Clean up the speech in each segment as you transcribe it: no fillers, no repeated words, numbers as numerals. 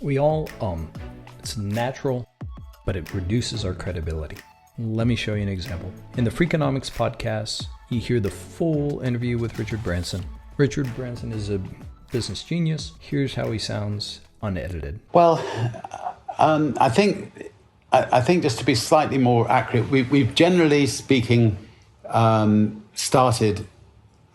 We all it's natural, but it reduces our credibility. Let me show you an example. In the Freakonomics podcast, you hear the full interview with Richard Branson. Richard Branson is a business genius. Here's how he sounds unedited. Well, I think just to be slightly more accurate, we've generally speaking started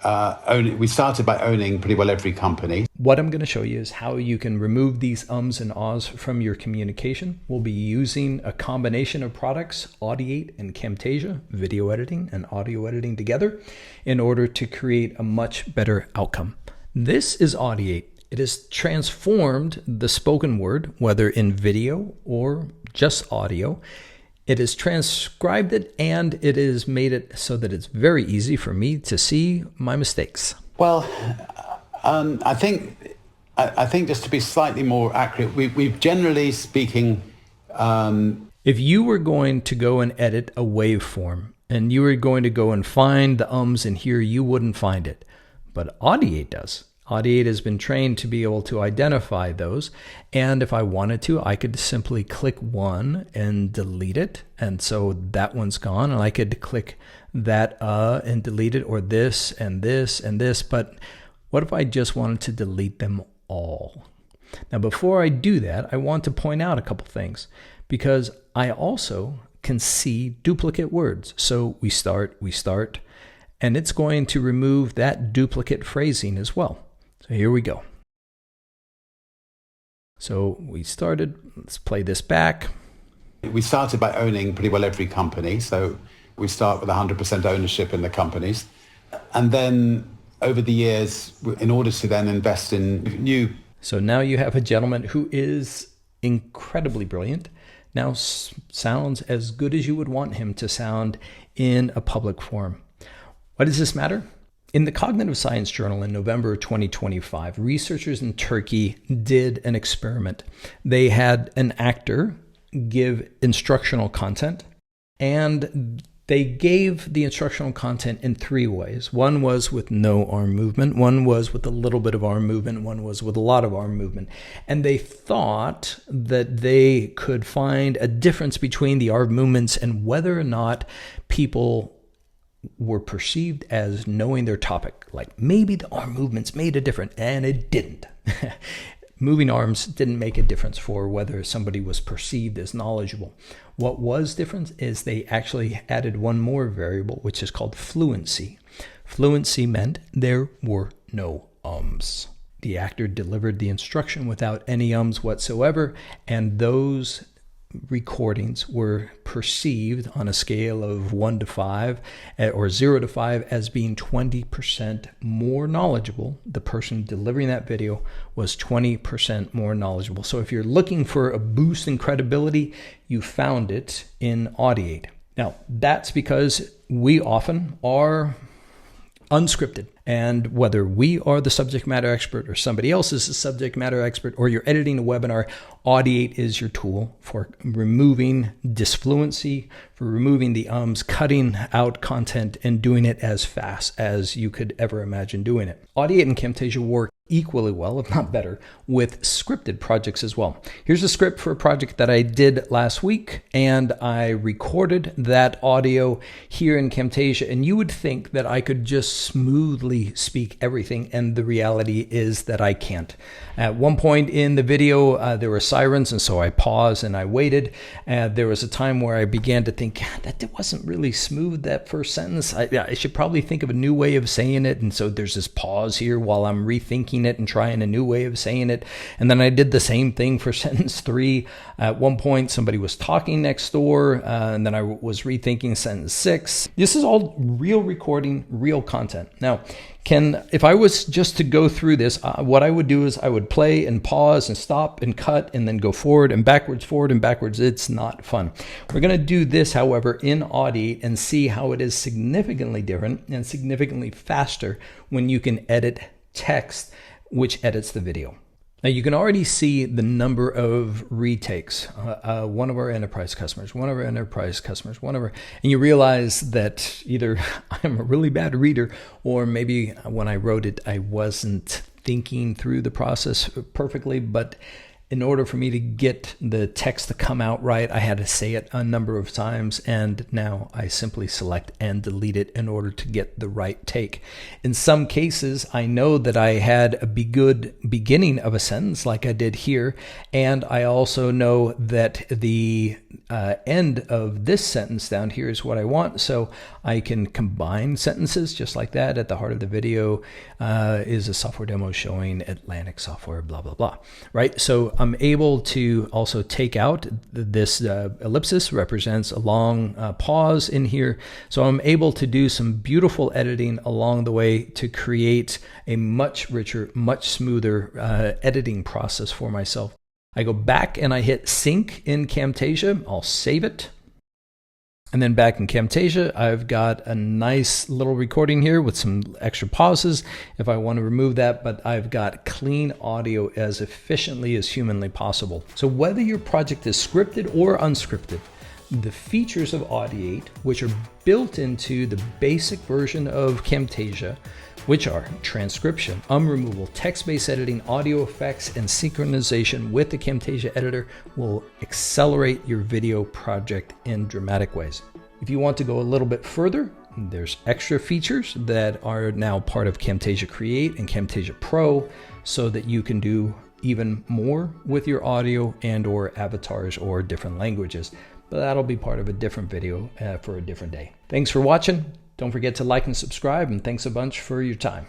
by owning pretty well every company. What I'm going to show you is how you can remove these ums and ahs from your communication. We'll be using a combination of products, Audiate and Camtasia, video editing and audio editing together, in order to create a much better outcome. This is Audiate. It has transformed the spoken word, whether in video or just audio. It has transcribed it, and it has made it so that it's very easy for me to see my mistakes. Well, I think just to be slightly more accurate, we've generally speaking... If you were going to go and edit a waveform, and you were going to go and find the ums in here, you wouldn't find it. But Audiate does. Audiate has been trained to be able to identify those, and if I wanted to, I could simply click one and delete it, and so that one's gone, and I could click that and delete it, or this and this and this. But what if I just wanted to delete them all? Now, before I do that, I want to point out a couple things, because I also can see duplicate words. So we start, and it's going to remove that duplicate phrasing as well. So here we go. So we started, let's play this back. We started by owning pretty well every company. So we start with 100% ownership in the companies. And then over the years, in order to then invest in new... So now you have a gentleman who is incredibly brilliant, now sounds as good as you would want him to sound in a public forum. Why does this matter? In the Cognitive Science Journal in November 2025, researchers in Turkey did an experiment. They had an actor give instructional content, and they gave the instructional content in three ways. One was with no arm movement, one was with a little bit of arm movement, one was with a lot of arm movement. And they thought that they could find a difference between the arm movements and whether or not people were perceived as knowing their topic. Like maybe the arm movements made a difference, and it didn't. Moving arms didn't make a difference for whether somebody was perceived as knowledgeable. What was different is they actually added one more variable, which is called fluency. Fluency meant there were no ums. The actor delivered the instruction without any ums whatsoever, and those recordings were perceived on a scale of 1 to 5 or 0 to 5 as being 20% more knowledgeable. The person delivering that video was 20% more knowledgeable. So if you're looking for a boost in credibility, you found it in Audiate. Now, that's because we often are unscripted. And whether we are the subject matter expert or somebody else is the subject matter expert, or you're editing a webinar, Audiate is your tool for removing disfluency, for removing the ums, cutting out content, and doing it as fast as you could ever imagine doing it. Audiate and Camtasia work equally well, if not better, with scripted projects as well. Here's a script for a project that I did last week, and I recorded that audio here in Camtasia, and you would think that I could just smoothly speak everything, and the reality is that I can't. At one point in the video, there were sirens, and so I paused and I waited. There was a time where I began to think, that wasn't really smooth, that first sentence. I should probably think of a new way of saying it, and so there's this pause here while I'm rethinking it and trying a new way of saying it. And then I did the same thing for sentence 3. At one point, somebody was talking next door, and then I was rethinking sentence 6. This is all real recording, real content. Now, if I was just to go through this, what I would do is I would play and pause and stop and cut and then go forward and backwards. It's not fun. We're going to do this, however, in Audiate and see how it is significantly different and significantly faster when you can edit text, which edits the video. Now you can already see the number of retakes. One of our enterprise customers, and you realize that either I'm a really bad reader, or maybe when I wrote it, I wasn't thinking through the process perfectly, but in order for me to get the text to come out right, I had to say it a number of times, and now I simply select and delete it in order to get the right take. In some cases, I know that I had a good beginning of a sentence like I did here, and I also know that the end of this sentence down here is what I want, so I can combine sentences just like that. At the heart of the video is a software demo showing Atlantic software, blah, blah, blah, right? So I'm able to also take out this ellipsis represents a long pause in here. So I'm able to do some beautiful editing along the way to create a much richer, much smoother editing process for myself. I go back and I hit sync in Camtasia. I'll save it. And then back in Camtasia, I've got a nice little recording here with some extra pauses if I want to remove that, but I've got clean audio as efficiently as humanly possible. So whether your project is scripted or unscripted, the features of Audiate, which are built into the basic version of Camtasia, which are transcription, removal, text-based editing, audio effects, and synchronization with the Camtasia editor, will accelerate your video project in dramatic ways. If you want to go a little bit further, there's extra features that are now part of Camtasia Create and Camtasia Pro so that you can do even more with your audio and or avatars or different languages. But that'll be part of a different video for a different day. Thanks for watching. Don't forget to like and subscribe, and thanks a bunch for your time.